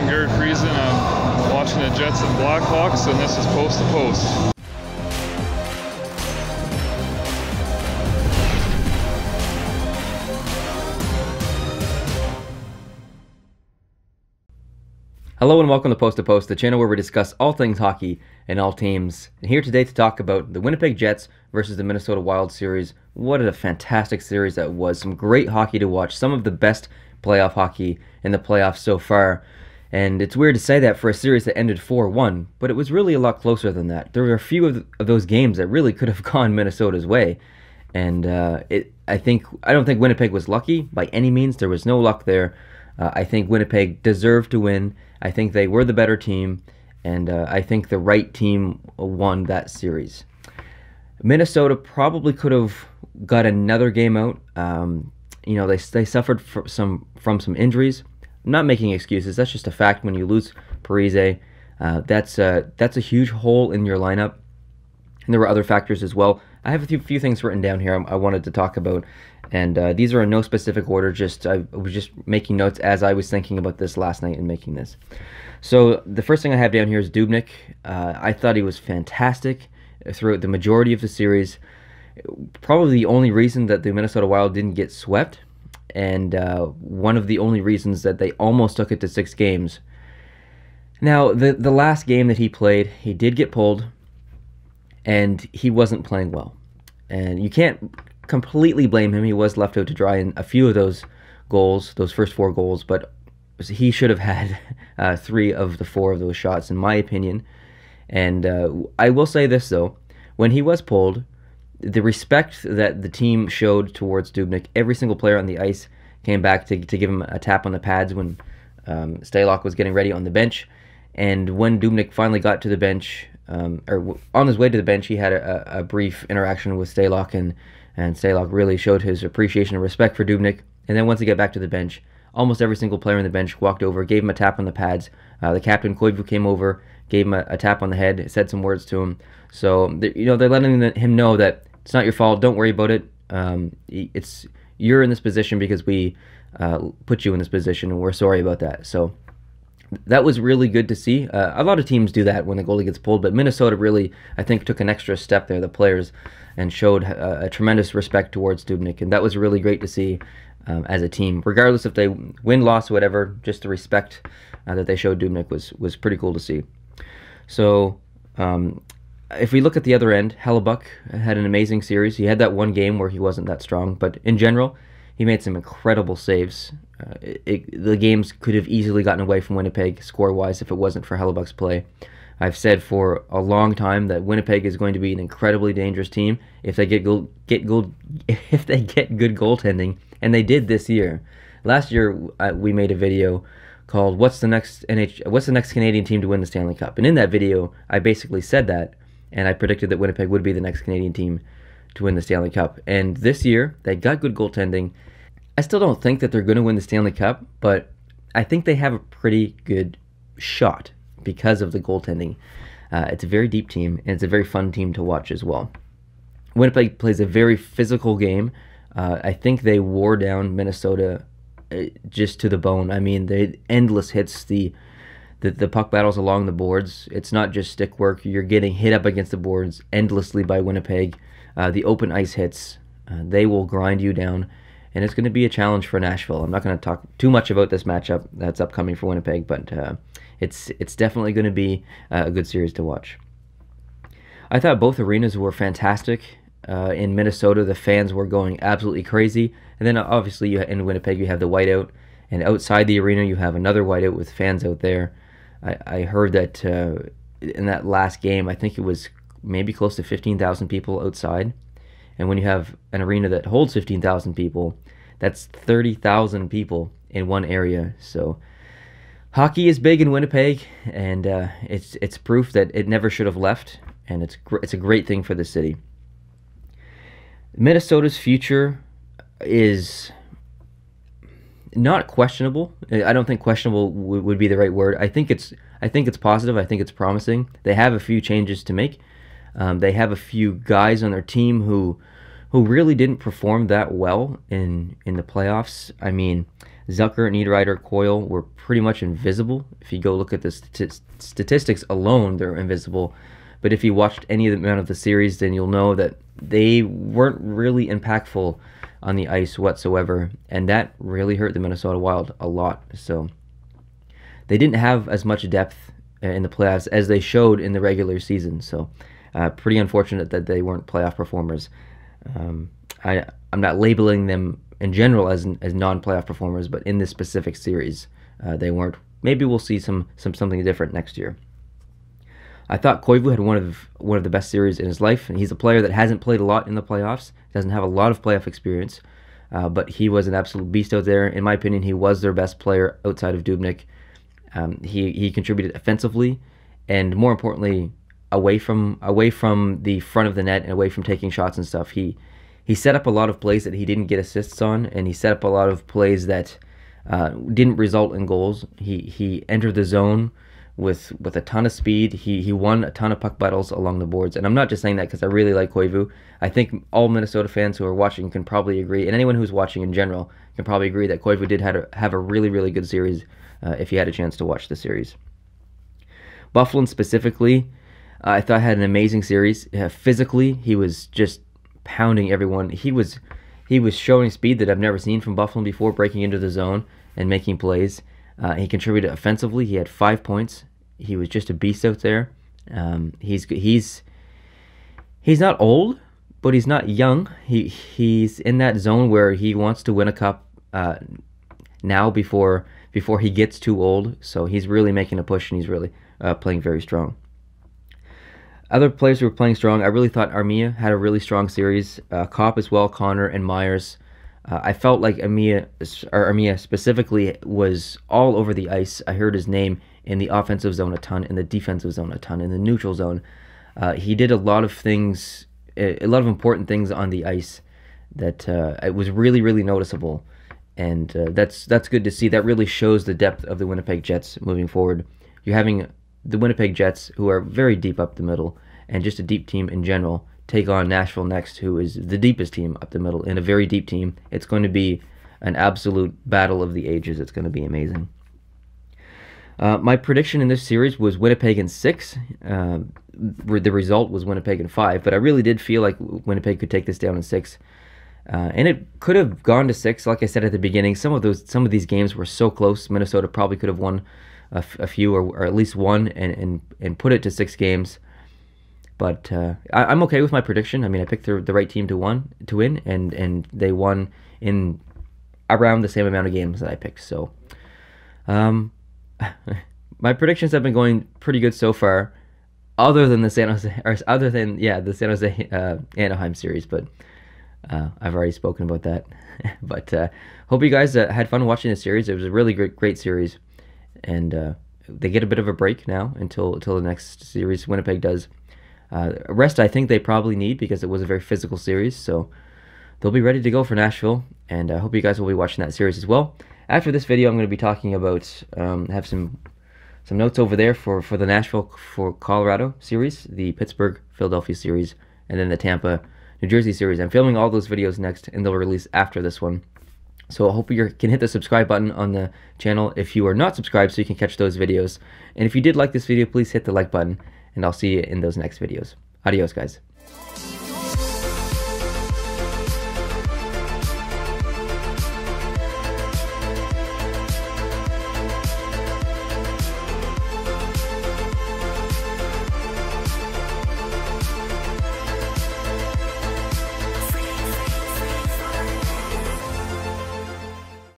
I'm Garrett Friesen. I'm watching the Jets and Blackhawks, and this is Post to Post. Hello and welcome to Post, the channel where we discuss all things hockey and all teams. And here today to talk about the Winnipeg Jets versus the Minnesota Wild series. What a fantastic series that was. Some great hockey to watch. Some of the best playoff hockey in the playoffs so far. And it's weird to say that for a series that ended 4-1, but it was really a lot closer than that. There were a few of those games that really could have gone Minnesota's way. And I don't think Winnipeg was lucky by any means. There was no luck there. I think Winnipeg deserved to win. I think they were the better team, and I think the right team won that series. Minnesota probably could have got another game out. They suffered from some injuries. I'm not making excuses. That's just a fact. When you lose Parise, that's a huge hole in your lineup. And there were other factors as well. I have a few things written down here I wanted to talk about, and these are in no specific order. I was just making notes as I was thinking about this last night and making this. So the first thing I have down here is Dubnyk. I thought he was fantastic throughout the majority of the series. Probably the only reason that the Minnesota Wild didn't get swept, and one of the only reasons that they almost took it to 6 games. Now, the last game that he played, he did get pulled, and he wasn't playing well. And you can't completely blame him. He was left out to dry in a few of those goals, those first 4 goals, but he should have had 3 of the 4 of those shots, in my opinion. And I will say this, though. When he was pulled, the respect that the team showed towards Dubnyk, every single player on the ice came back to give him a tap on the pads when Stalock was getting ready on the bench. And when Dubnyk finally got to the bench, or on his way to the bench, he had a brief interaction with Stalock, and Stalock really showed his appreciation and respect for Dubnyk. And then once he got back to the bench, almost every single player on the bench walked over, gave him a tap on the pads. The captain, Koivu, came over, gave him a tap on the head, said some words to him. So, they're letting him know that it's not your fault, don't worry about it. You're in this position because we put you in this position, and we're sorry about that. So that was really good to see. A lot of teams do that when the goalie gets pulled, but Minnesota really, I think, took an extra step there, the players, and showed a tremendous respect towards Dubnyk, and that was really great to see as a team. Regardless if they win, loss, whatever, just the respect that they showed Dubnyk was pretty cool to see. So if we look at the other end, Hellebuck had an amazing series. He had that one game where he wasn't that strong, but in general, he made some incredible saves. The games could have easily gotten away from Winnipeg score-wise if it wasn't for Hellebuck's play. I've said for a long time that Winnipeg is going to be an incredibly dangerous team if they get good goaltending, and they did this year. Last year we made a video called "What's the next Canadian team to win the Stanley Cup?" And in that video, I basically said that, and I predicted that Winnipeg would be the next Canadian team to win the Stanley Cup. And this year, they got good goaltending. I still don't think that they're going to win the Stanley Cup, but I think they have a pretty good shot because of the goaltending. It's a very deep team, and it's a very fun team to watch as well. Winnipeg plays a very physical game. I think they wore down Minnesota just to the bone. I mean, they endless hits, the puck battles along the boards. It's not just stick work. You're getting hit up against the boards endlessly by Winnipeg. The open ice hits, they will grind you down, and it's going to be a challenge for Nashville. I'm not going to talk too much about this matchup that's upcoming for Winnipeg, but it's definitely going to be a good series to watch. I thought both arenas were fantastic. In Minnesota, the fans were going absolutely crazy, and then obviously in Winnipeg you have the whiteout, and outside the arena you have another whiteout with fans out there. I heard that in that last game, I think it was maybe close to 15,000 people outside. And when you have an arena that holds 15,000 people, that's 30,000 people in one area. So hockey is big in Winnipeg, and it's proof that it never should have left, and it's a great thing for the city. Minnesota's future is not questionable. I don't think questionable would be the right word. I think it's positive. I think it's promising. They have a few changes to make. They have a few guys on their team who really didn't perform that well in the playoffs. I mean, Zucker, Niederreiter, Coyle were pretty much invisible. If you go look at the statistics alone, they're invisible. But if you watched any amount of the series, then you'll know that they weren't really impactful on the ice whatsoever, and that really hurt the Minnesota Wild a lot. So they didn't have as much depth in the playoffs as they showed in the regular season. So pretty unfortunate that they weren't playoff performers. I'm not labeling them in general as non-playoff performers, but in this specific series, they weren't. Maybe we'll see something different next year. I thought Koivu had one of the best series in his life, and he's a player that hasn't played a lot in the playoffs, doesn't have a lot of playoff experience, but he was an absolute beast out there. In my opinion, he was their best player outside of Dubnyk. He contributed offensively, and more importantly, away from the front of the net and away from taking shots and stuff. He set up a lot of plays that he didn't get assists on, and he set up a lot of plays that didn't result in goals. He entered the zone with a ton of speed. He won a ton of puck battles along the boards, and I'm not just saying that because I really like Koivu. I think all Minnesota fans who are watching can probably agree, and anyone who's watching in general can probably agree that Koivu did have a really, really good series if you had a chance to watch the series. Byfuglien specifically, I thought had an amazing series. Physically, he was just pounding everyone. He was showing speed that I've never seen from Byfuglien before, breaking into the zone and making plays. He contributed offensively. He had 5 points. He was just a beast out there. He's not old, but he's not young. He's in that zone where he wants to win a cup now before he gets too old. So he's really making a push, and he's really playing very strong. Other players who were playing strong, I really thought Armia had a really strong series. Kopp as well, Connor and Myers. I felt like Armia specifically was all over the ice. I heard his name in the offensive zone a ton, in the defensive zone a ton, in the neutral zone. He did a lot of things, a lot of important things on the ice that it was really, really noticeable. And that's good to see. That really shows the depth of the Winnipeg Jets moving forward. You're having the Winnipeg Jets, who are very deep up the middle, and just a deep team in general, take on Nashville next, who is the deepest team up the middle, and a very deep team. It's going to be an absolute battle of the ages. It's going to be amazing. My prediction in this series was Winnipeg in 6. The result was Winnipeg in 5, but I really did feel like Winnipeg could take this down in 6. And it could have gone to 6. Like I said at the beginning, some of these games were so close. Minnesota probably could have won a few, or at least one, and put it to 6 games. But I'm okay with my prediction. I mean, I picked the right team to win, and they won in around the same amount of games that I picked. So, my predictions have been going pretty good so far, other than the San Jose Anaheim series. But I've already spoken about that. But hope you guys had fun watching the series. It was a really great series, and they get a bit of a break now until the next series Winnipeg does. Rest I think they probably need, because it was a very physical series, so they'll be ready to go for Nashville, and I hope you guys will be watching that series as well. After this video, I'm going to be talking about, have some notes over there for the Nashville for Colorado series, the Pittsburgh Philadelphia series, and then the Tampa New Jersey series. I'm filming all those videos next, and they'll release after this one. So I hope you can hit the subscribe button on the channel if you are not subscribed, so you can catch those videos. And if you did like this video, please hit the like button, and I'll see you in those next videos. Adios, guys.